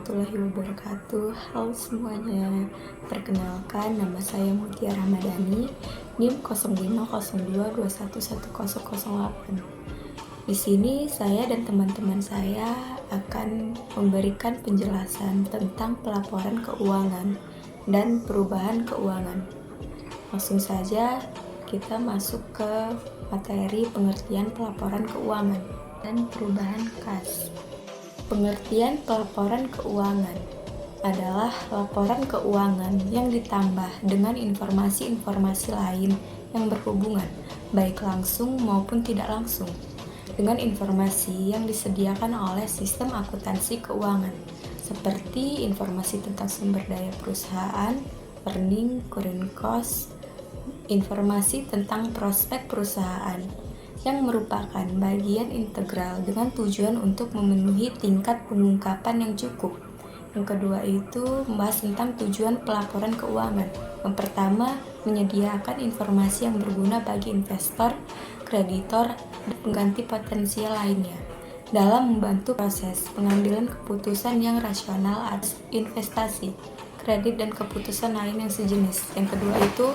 warahmatullahi wabarakatuh. Halo semuanya. Perkenalkan, nama saya Mutia Ramadhani, NIM 0502211008. Di sini saya dan teman-teman saya akan memberikan penjelasan tentang pelaporan keuangan dan perubahan keuangan. Langsung saja kita masuk ke materi pengertian pelaporan keuangan dan perubahan kas. Pengertian pelaporan keuangan adalah laporan keuangan yang ditambah dengan informasi-informasi lain yang berhubungan, baik langsung maupun tidak langsung, dengan informasi yang disediakan oleh sistem akuntansi keuangan, seperti informasi tentang sumber daya perusahaan, earning, current cost, informasi tentang prospek perusahaan, yang merupakan bagian integral dengan tujuan untuk memenuhi tingkat pengungkapan yang cukup. Yang kedua itu membahas tentang tujuan pelaporan keuangan. Yang pertama, menyediakan informasi yang berguna bagi investor, kreditor, dan pengganti potensial lainnya dalam membantu proses pengambilan keputusan yang rasional atas investasi, kredit, dan keputusan lain yang sejenis. Yang kedua itu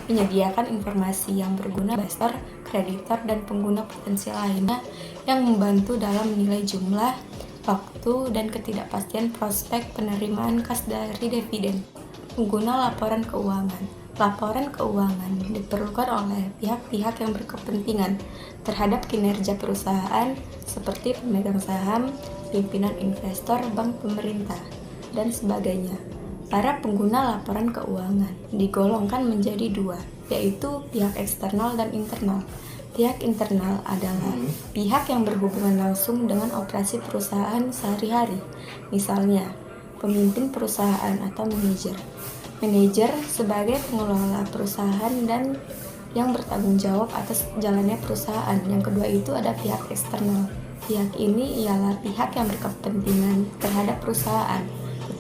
menyediakan informasi yang berguna bagi investor, kreditor, dan pengguna potensial lainnya yang membantu dalam menilai jumlah, waktu, dan ketidakpastian prospek penerimaan kas dari dividen. Pengguna laporan keuangan. Laporan keuangan diperlukan oleh pihak-pihak yang berkepentingan terhadap kinerja perusahaan seperti pemegang saham, pimpinan investor, bank, pemerintah, dan sebagainya. Para pengguna laporan keuangan digolongkan menjadi dua, yaitu pihak eksternal dan internal. Pihak internal adalah pihak yang berhubungan langsung dengan operasi perusahaan sehari-hari, misalnya pemimpin perusahaan atau manajer. Manajer sebagai pengelola perusahaan dan yang bertanggung jawab atas jalannya perusahaan. Yang kedua itu ada pihak eksternal. Pihak ini ialah pihak yang berkepentingan terhadap perusahaan,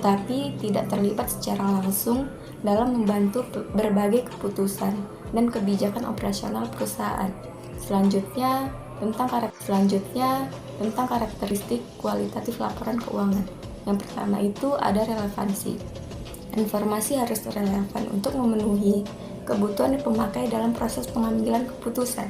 tetapi tidak terlibat secara langsung dalam membantu berbagai keputusan dan kebijakan operasional perusahaan. Selanjutnya tentang karakteristik kualitatif laporan keuangan. Yang pertama itu ada relevansi. Informasi harus relevan untuk memenuhi kebutuhan pemakai dalam proses pengambilan keputusan.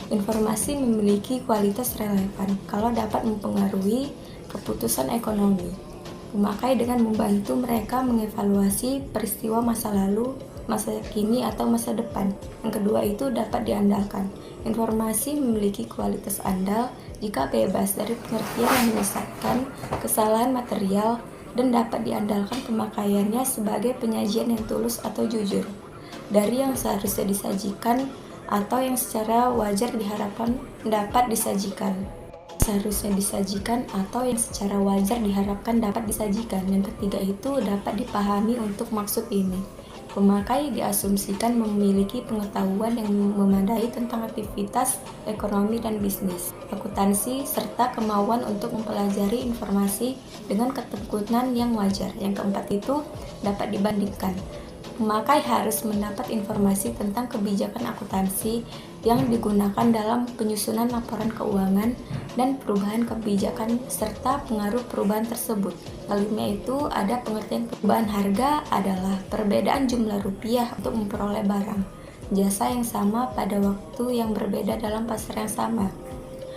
Informasi memiliki kualitas relevan kalau dapat mempengaruhi keputusan ekonomi pemakai dengan membantu mereka mengevaluasi peristiwa masa lalu, masa kini, atau masa depan. Yang kedua itu dapat diandalkan. Informasi memiliki kualitas andal jika bebas dari pengertian yang menyesatkan, kesalahan material, dan dapat diandalkan pemakaiannya sebagai penyajian yang tulus atau jujur dari yang seharusnya disajikan atau yang secara wajar diharapkan dapat disajikan. Yang ketiga itu dapat dipahami untuk maksud ini. Pemakai diasumsikan memiliki pengetahuan yang memadai tentang aktivitas ekonomi dan bisnis, akuntansi, serta kemauan untuk mempelajari informasi dengan ketekunan yang wajar. Yang keempat itu dapat dibandingkan. Pemakai harus mendapat informasi tentang kebijakan akuntansi yang digunakan dalam penyusunan laporan keuangan dan perubahan kebijakan serta pengaruh perubahan tersebut. Lainnya itu ada pengertian perubahan harga adalah perbedaan jumlah rupiah untuk memperoleh barang, jasa yang sama pada waktu yang berbeda dalam pasar yang sama.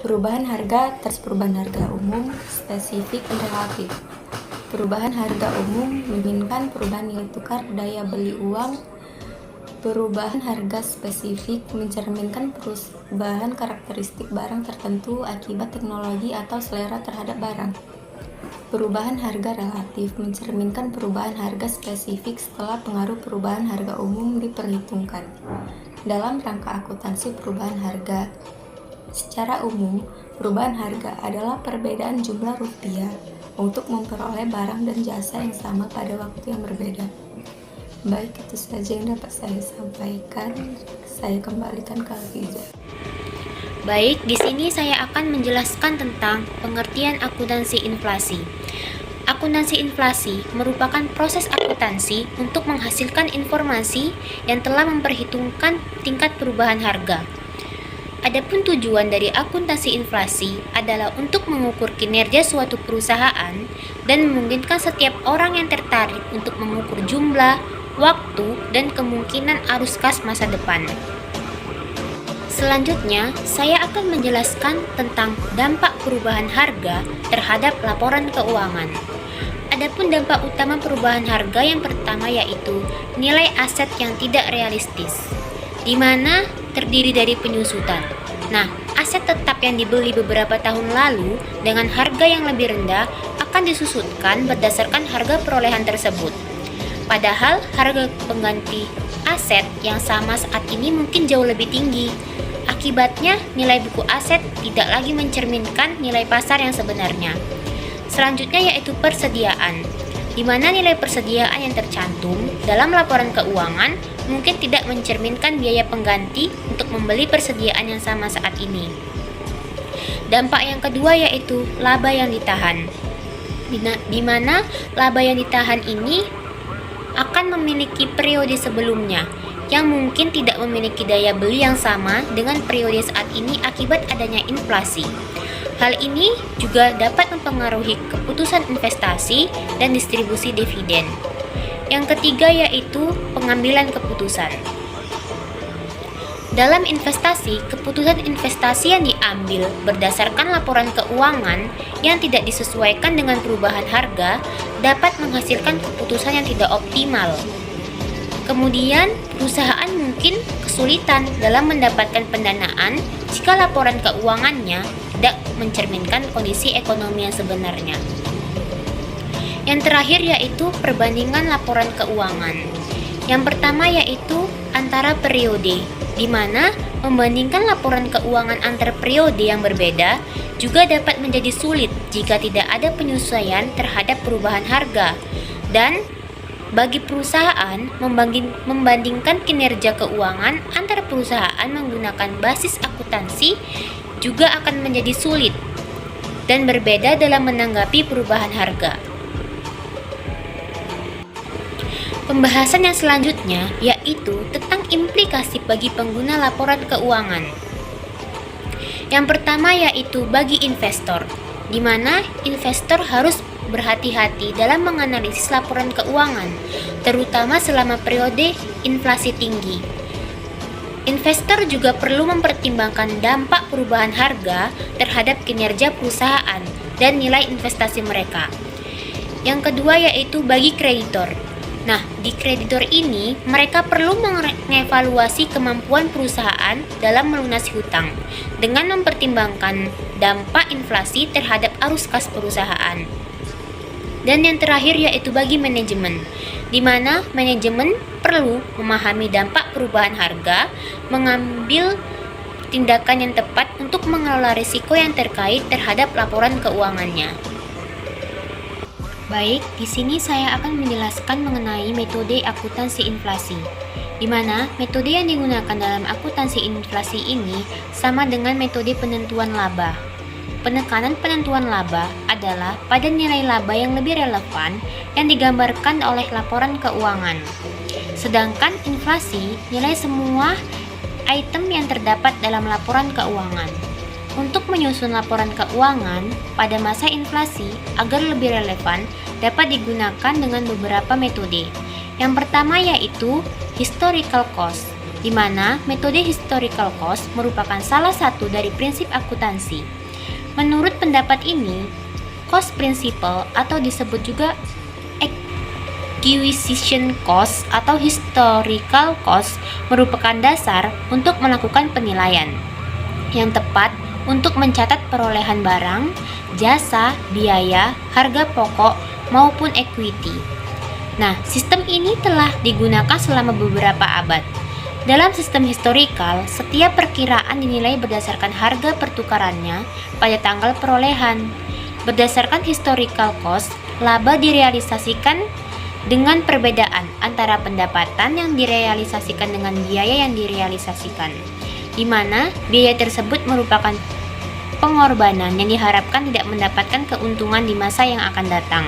Perubahan harga perubahan harga umum, spesifik, dan relatif. Perubahan harga umum menginginkan perubahan nilai tukar daya beli uang. Perubahan harga spesifik mencerminkan perubahan karakteristik barang tertentu akibat teknologi atau selera terhadap barang. Perubahan harga relatif mencerminkan perubahan harga spesifik setelah pengaruh perubahan harga umum diperhitungkan. Dalam rangka akuntansi perubahan harga, secara umum, perubahan harga adalah perbedaan jumlah rupiah untuk memperoleh barang dan jasa yang sama pada waktu yang berbeda. Baik, itu saja yang dapat saya sampaikan. Saya kembalikan ke Hafizah. Baik, di sini saya akan menjelaskan tentang pengertian akuntansi inflasi. Akuntansi inflasi merupakan proses akuntansi untuk menghasilkan informasi yang telah memperhitungkan tingkat perubahan harga. Adapun tujuan dari akuntansi inflasi adalah untuk mengukur kinerja suatu perusahaan dan memungkinkan setiap orang yang tertarik untuk mengukur jumlah, waktu, dan kemungkinan arus kas masa depan. Selanjutnya, saya akan menjelaskan tentang dampak perubahan harga terhadap laporan keuangan. Adapun dampak utama perubahan harga yang pertama yaitu nilai aset yang tidak realistis, di mana terdiri dari penyusutan. Nah, aset tetap yang dibeli beberapa tahun lalu dengan harga yang lebih rendah akan disusutkan berdasarkan harga perolehan tersebut. Padahal harga pengganti aset yang sama saat ini mungkin jauh lebih tinggi. Akibatnya, nilai buku aset tidak lagi mencerminkan nilai pasar yang sebenarnya. Selanjutnya yaitu persediaan, di mana nilai persediaan yang tercantum dalam laporan keuangan mungkin tidak mencerminkan biaya pengganti untuk membeli persediaan yang sama saat ini. Dampak yang kedua yaitu laba yang ditahan, di mana laba yang ditahan ini akan memiliki periode sebelumnya yang mungkin tidak memiliki daya beli yang sama dengan periode saat ini akibat adanya inflasi. Hal ini juga dapat mempengaruhi keputusan investasi dan distribusi dividen. Yang ketiga yaitu pengambilan keputusan. Dalam investasi, keputusan investasi yang diambil berdasarkan laporan keuangan yang tidak disesuaikan dengan perubahan harga dapat menghasilkan keputusan yang tidak optimal. Kemudian, perusahaan mungkin kesulitan dalam mendapatkan pendanaan jika laporan keuangannya tidak mencerminkan kondisi ekonomi yang sebenarnya. Yang terakhir yaitu perbandingan laporan keuangan. Yang pertama yaitu antara periode, di mana membandingkan laporan keuangan antar periode yang berbeda juga dapat menjadi sulit jika tidak ada penyesuaian terhadap perubahan harga. Dan bagi perusahaan, membandingkan kinerja keuangan antar perusahaan menggunakan basis akuntansi juga akan menjadi sulit dan berbeda dalam menanggapi perubahan harga. Pembahasan yang selanjutnya yaitu tentang implikasi bagi pengguna laporan keuangan. Yang pertama yaitu bagi investor, di mana investor harus berhati-hati dalam menganalisis laporan keuangan, terutama selama periode inflasi tinggi. Investor juga perlu mempertimbangkan dampak perubahan harga terhadap kinerja perusahaan dan nilai investasi mereka. Yang kedua yaitu bagi kreditor. Nah, di kreditor ini mereka perlu mengevaluasi kemampuan perusahaan dalam melunasi hutang dengan mempertimbangkan dampak inflasi terhadap arus kas perusahaan. Dan yang terakhir yaitu bagi manajemen, di mana manajemen perlu memahami dampak perubahan harga, mengambil tindakan yang tepat untuk mengelola risiko yang terkait terhadap laporan keuangannya. Baik, di sini saya akan menjelaskan mengenai metode akuntansi inflasi, di mana metode yang digunakan dalam akuntansi inflasi ini sama dengan metode penentuan laba. Penekanan penentuan laba adalah pada nilai laba yang lebih relevan yang digambarkan oleh laporan keuangan. Sedangkan inflasi, nilai semua item yang terdapat dalam laporan keuangan. Untuk menyusun laporan keuangan pada masa inflasi agar lebih relevan dapat digunakan dengan beberapa metode. Yang pertama yaitu historical cost, di mana metode historical cost merupakan salah satu dari prinsip akuntansi. Menurut pendapat ini, cost principle atau disebut juga acquisition cost atau historical cost merupakan dasar untuk melakukan penilaian yang tepat untuk mencatat perolehan barang, jasa, biaya, harga pokok, maupun equity. Nah, sistem ini telah digunakan selama beberapa abad. Dalam sistem historikal, setiap perkiraan dinilai berdasarkan harga pertukarannya pada tanggal perolehan. Berdasarkan historical cost, laba direalisasikan dengan perbedaan antara pendapatan yang direalisasikan dengan biaya yang direalisasikan, di mana biaya tersebut merupakan pengorbanan yang diharapkan tidak mendapatkan keuntungan di masa yang akan datang.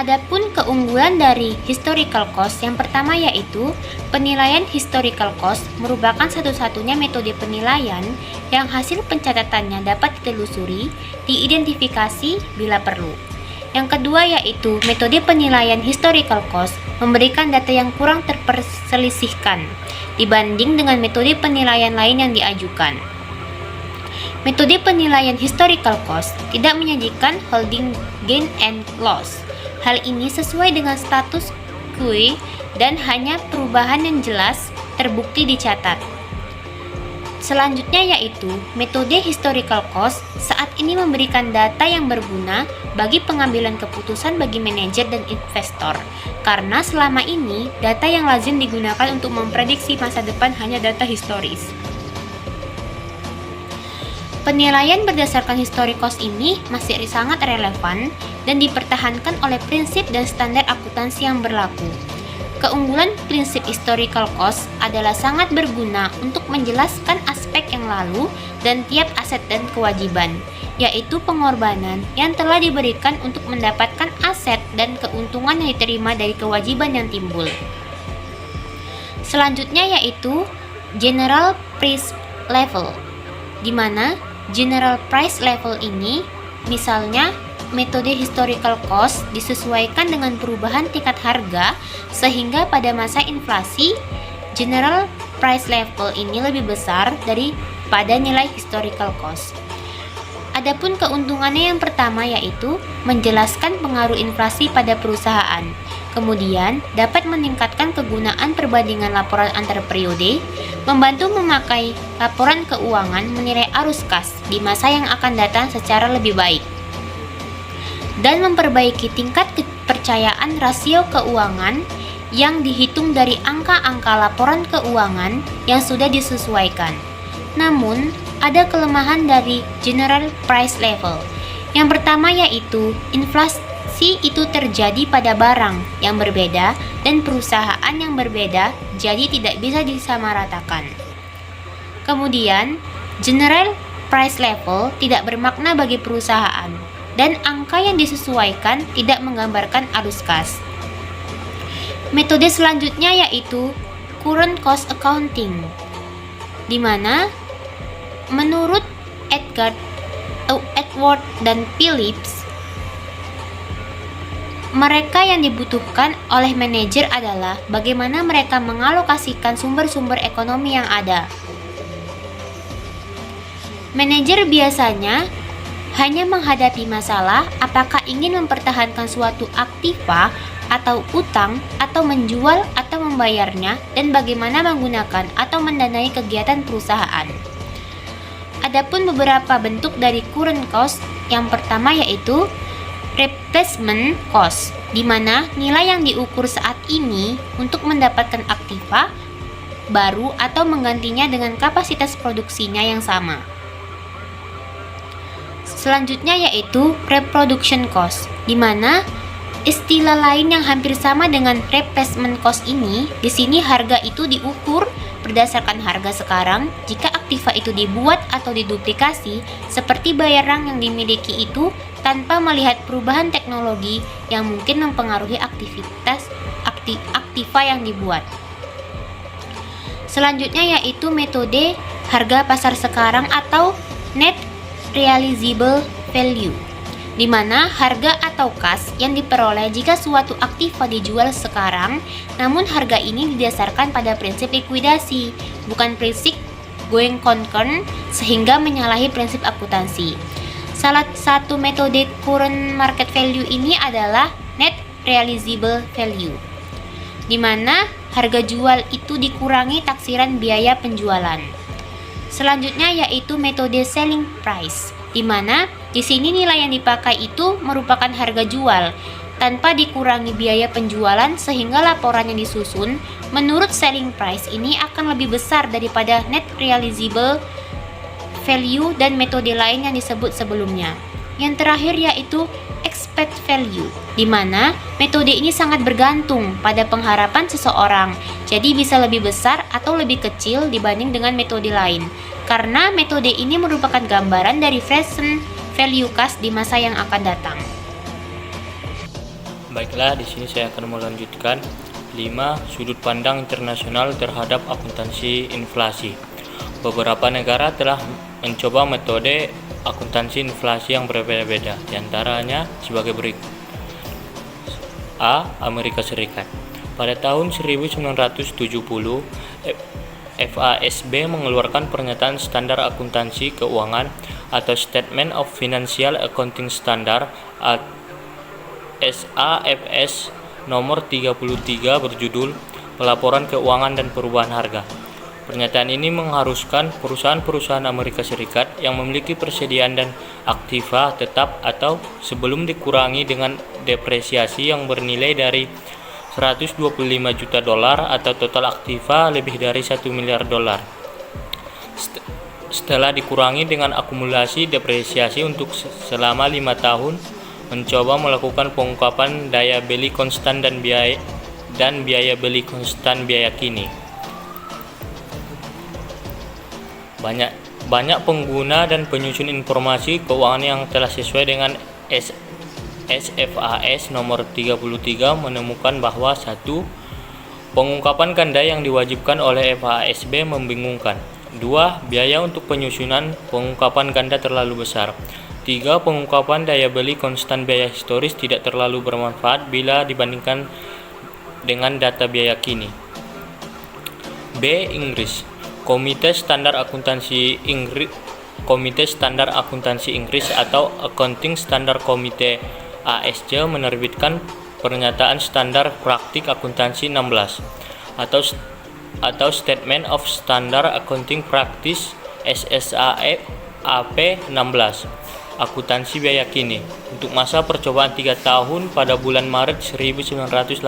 Adapun keunggulan dari historical cost yang pertama yaitu penilaian historical cost merupakan satu-satunya metode penilaian yang hasil pencatatannya dapat ditelusuri, diidentifikasi bila perlu. Yang kedua yaitu metode penilaian historical cost memberikan data yang kurang terperselisihkan dibanding dengan metode penilaian lain yang diajukan. Metode penilaian historical cost tidak menyajikan holding gain and loss. Hal ini sesuai dengan status quo dan hanya perubahan yang jelas terbukti dicatat. Selanjutnya yaitu metode historical cost saat ini memberikan data yang berguna bagi pengambilan keputusan bagi manajer dan investor. Karena selama ini data yang lazim digunakan untuk memprediksi masa depan hanya data historis. Penilaian berdasarkan historic cost ini masih sangat relevan dan dipertahankan oleh prinsip dan standar akuntansi yang berlaku. Keunggulan prinsip historical cost adalah sangat berguna untuk menjelaskan aspek yang lalu dan tiap aset dan kewajiban, yaitu pengorbanan yang telah diberikan untuk mendapatkan aset dan keuntungan yang diterima dari kewajiban yang timbul. Selanjutnya yaitu general price level, di mana general price level ini, misalnya metode historical cost disesuaikan dengan perubahan tingkat harga sehingga pada masa inflasi, general price level ini lebih besar daripada nilai historical cost. Adapun keuntungannya yang pertama yaitu menjelaskan pengaruh inflasi pada perusahaan. Kemudian, dapat meningkatkan kegunaan perbandingan laporan antar periode, membantu memakai laporan keuangan menilai arus kas di masa yang akan datang secara lebih baik, dan memperbaiki tingkat kepercayaan rasio keuangan yang dihitung dari angka-angka laporan keuangan yang sudah disesuaikan. Namun, ada kelemahan dari general price level. Yang pertama yaitu inflasi itu terjadi pada barang yang berbeda dan perusahaan yang berbeda, jadi tidak bisa disamaratakan. Kemudian, general price level tidak bermakna bagi perusahaan dan angka yang disesuaikan tidak menggambarkan arus kas. Metode selanjutnya yaitu current cost accounting, di mana menurut Edward dan Phillips, mereka yang dibutuhkan oleh manajer adalah bagaimana mereka mengalokasikan sumber-sumber ekonomi yang ada. Manajer biasanya hanya menghadapi masalah apakah ingin mempertahankan suatu aktiva atau utang atau menjual atau membayarnya dan bagaimana menggunakan atau mendanai kegiatan perusahaan. Adapun beberapa bentuk dari current cost, yang pertama yaitu replacement cost, di mana nilai yang diukur saat ini untuk mendapatkan aktiva baru atau menggantinya dengan kapasitas produksinya yang sama. Selanjutnya yaitu reproduction cost, di mana istilah lain yang hampir sama dengan replacement cost ini, di sini harga itu diukur berdasarkan harga sekarang jika aktiva itu dibuat atau diduplikasi seperti barang yang dimiliki itu tanpa melihat perubahan teknologi yang mungkin mempengaruhi aktiva yang dibuat. Selanjutnya yaitu metode harga pasar sekarang atau net realizable value, di mana harga atau kas yang diperoleh jika suatu aktiva dijual sekarang, namun harga ini didasarkan pada prinsip likuidasi, bukan prinsip going concern, sehingga menyalahi prinsip akuntansi. Salah satu metode current market value ini adalah net realizable value, di mana harga jual itu dikurangi taksiran biaya penjualan. Selanjutnya yaitu metode selling price, di mana di sini nilai yang dipakai itu merupakan harga jual tanpa dikurangi biaya penjualan sehingga laporan yang disusun menurut selling price ini akan lebih besar daripada net realizable value dan metode lain yang disebut sebelumnya. Yang terakhir yaitu expect value, di mana metode ini sangat bergantung pada pengharapan seseorang, jadi bisa lebih besar atau lebih kecil dibanding dengan metode lain, karena metode ini merupakan gambaran dari present value kas di masa yang akan datang. Baiklah, di sini saya akan melanjutkan 5 sudut pandang internasional terhadap akuntansi inflasi. Beberapa negara telah mencoba metode akuntansi inflasi yang berbeda-beda, diantaranya sebagai berikut. A. Amerika Serikat. Pada tahun 1970, FASB mengeluarkan pernyataan standar akuntansi keuangan atau Statement of Financial Accounting Standard SAFS nomor 33 berjudul Pelaporan Keuangan dan Perubahan Harga. Pernyataan ini mengharuskan perusahaan-perusahaan Amerika Serikat yang memiliki persediaan dan aktiva tetap atau sebelum dikurangi dengan depresiasi yang bernilai dari 125 juta dolar atau total aktiva lebih dari 1 miliar dolar. Setelah dikurangi dengan akumulasi depresiasi untuk selama 5 tahun, mencoba melakukan pengungkapan daya beli konstan dan biaya beli konstan biaya kini. Banyak pengguna dan penyusun informasi keuangan yang telah sesuai dengan SFAS nomor 33 menemukan bahwa 1. Pengungkapan ganda yang diwajibkan oleh FASB membingungkan. 2. Biaya untuk penyusunan pengungkapan ganda terlalu besar. 3. Pengungkapan daya beli konstan biaya historis tidak terlalu bermanfaat bila dibandingkan dengan data biaya kini. B. Inggris. Komite Standar Akuntansi Inggris atau Accounting Standard Committee ASC menerbitkan pernyataan standar praktik akuntansi 16 atau Statement of Standard Accounting Practice SSAP 16 akuntansi biaya kini untuk masa percobaan 3 tahun pada bulan Maret 1980.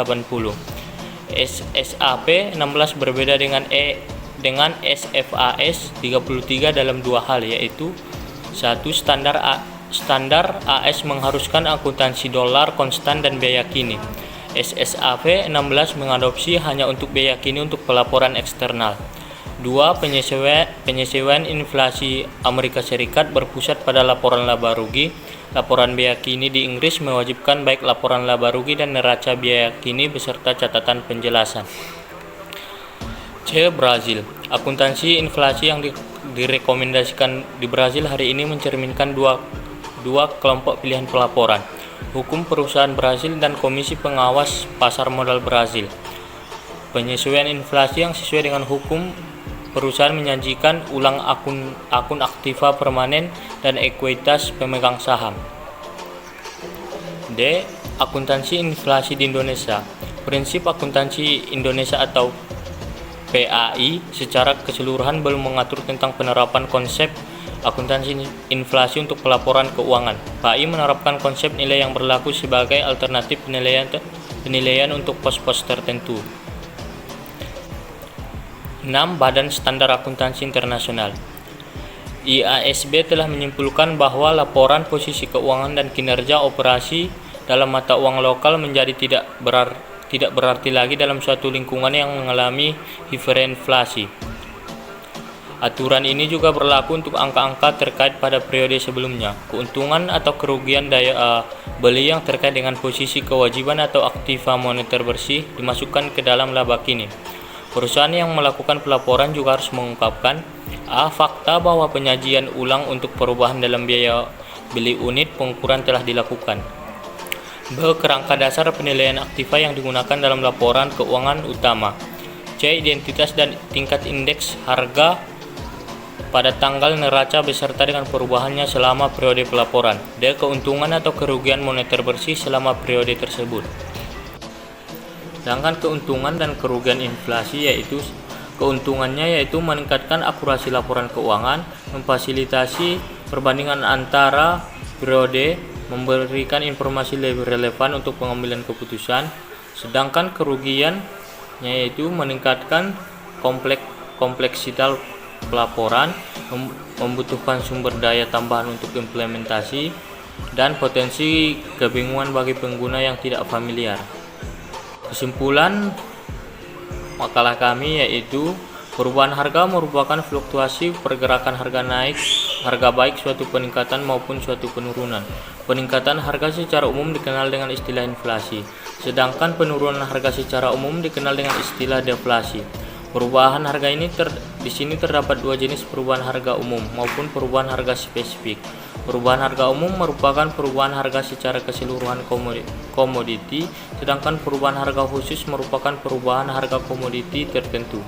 SSAP 16 berbeda dengan SFAS 33 dalam 2 hal, yaitu 1. Standar AS mengharuskan akuntansi dolar konstan dan biaya kini. SSAP 16 mengadopsi hanya untuk biaya kini untuk pelaporan eksternal. 2. Penyesuaian inflasi Amerika Serikat berpusat pada laporan laba rugi. Laporan biaya kini di Inggris mewajibkan baik laporan laba rugi dan neraca biaya kini beserta catatan penjelasan. C. Brazil. Akuntansi inflasi yang direkomendasikan di Brazil hari ini mencerminkan dua kelompok pilihan pelaporan: Hukum Perusahaan Brazil dan Komisi Pengawas Pasar Modal Brazil. Penyesuaian inflasi yang sesuai dengan hukum perusahaan menyajikan ulang akun aktiva permanen dan ekuitas pemegang saham. D. Akuntansi inflasi di Indonesia. Prinsip akuntansi Indonesia atau PAI secara keseluruhan belum mengatur tentang penerapan konsep akuntansi inflasi untuk pelaporan keuangan. PAI menerapkan konsep nilai yang berlaku sebagai alternatif penilaian untuk pos-pos tertentu. 6. Badan Standar Akuntansi Internasional. IASB telah menyimpulkan bahwa laporan posisi keuangan dan kinerja operasi dalam mata uang lokal menjadi tidak berarti lagi dalam suatu lingkungan yang mengalami hiperinflasi. Aturan ini juga berlaku untuk angka-angka terkait pada periode sebelumnya. Keuntungan atau kerugian daya beli yang terkait dengan posisi kewajiban atau aktiva moneter bersih dimasukkan ke dalam laba kini. Perusahaan yang melakukan pelaporan juga harus mengungkapkan A. Fakta bahwa penyajian ulang untuk perubahan dalam biaya beli unit pengukuran telah dilakukan. B. Kerangka dasar penilaian aktiva yang digunakan dalam laporan keuangan utama. C. Identitas dan tingkat indeks harga pada tanggal neraca beserta dengan perubahannya selama periode pelaporan. D. Keuntungan atau kerugian moneter bersih selama periode tersebut. Sedangkan keuntungan dan kerugian inflasi keuntungannya yaitu meningkatkan akurasi laporan keuangan, memfasilitasi perbandingan antara periode, memberikan informasi lebih relevan untuk pengambilan keputusan. Sedangkan kerugiannya yaitu meningkatkan kompleksitas pelaporan, membutuhkan sumber daya tambahan untuk implementasi, dan potensi kebingungan bagi pengguna yang tidak familiar. Kesimpulan makalah kami yaitu Perubahan harga merupakan fluktuasi pergerakan harga naik, harga baik suatu peningkatan maupun suatu penurunan. Peningkatan harga secara umum dikenal dengan istilah inflasi, sedangkan penurunan harga secara umum dikenal dengan istilah deflasi. Perubahan harga ini di sini terdapat dua jenis perubahan harga umum maupun perubahan harga spesifik. Perubahan harga umum merupakan perubahan harga secara keseluruhan komoditi, sedangkan perubahan harga khusus merupakan perubahan harga komoditi tertentu.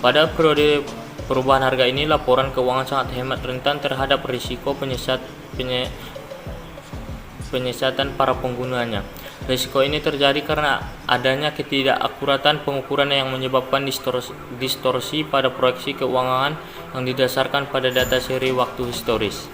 Pada periode perubahan harga ini, laporan keuangan sangat hemat rentan terhadap risiko penyesatan para penggunanya. Risiko ini terjadi karena adanya ketidakakuratan pengukuran yang menyebabkan distorsi pada proyeksi keuangan yang didasarkan pada data seri waktu historis.